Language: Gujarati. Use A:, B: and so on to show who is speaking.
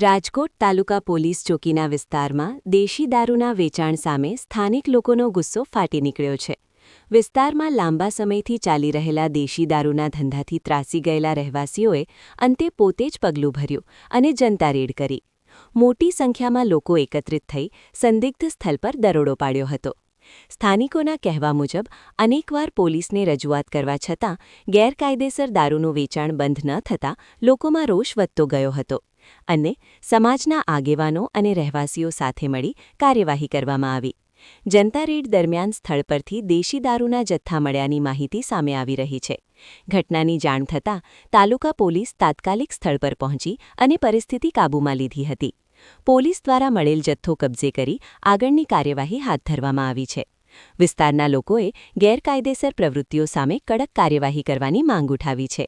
A: રાજકોટ તાલુકા પોલીસ ચોકીના વિસ્તારમાં દેશી દારૂના વેચાણ સામે સ્થાનિક લોકોનો ગુસ્સો ફાટી નીકળ્યો છે. વિસ્તારમાં લાંબા સમયથી ચાલી રહેલા દેશી દારૂના ધંધાથી ત્રાસી ગયેલા રહેવાસીઓએ અંતે પોતે જ પગલું ભર્યું અને જનતા રેડ કરી. મોટી સંખ્યામાં લોકો એકત્રિત થઈ સંદિગ્ધ સ્થળ પર દરોડો પાડ્યો હતો. સ્થાનિકોના કહેવા મુજબ અનેકવાર પોલીસને રજૂઆત કરવા છતાં ગેરકાયદેસર દારૂનું વેચાણ બંધ ન થતાં લોકોમાં રોષ વધતો ગયો હતો અને સમાજના આગેવાનો અને રહેવાસીઓ સાથે મળી કાર્યવાહી કરવામાં આવી. જનતા રેડ દરમિયાન સ્થળ પરથી દેશી દારૂના જથ્થા મળ્યાની માહિતી સામે આવી રહી છે. ઘટનાની જાણ થતાં તાલુકા પોલીસ તાત્કાલિક સ્થળ પર પહોંચી અને પરિસ્થિતિ કાબૂમાં લીધી હતી. પોલીસ દ્વારા મળેલ જથ્થો કબજે કરી આગળની કાર્યવાહી હાથ ધરવામાં આવી છે. વિસ્તારના લોકોએ ગેરકાયદેસર પ્રવૃત્તિઓ સામે કડક કાર્યવાહી કરવાની માંગ ઉઠાવી છે.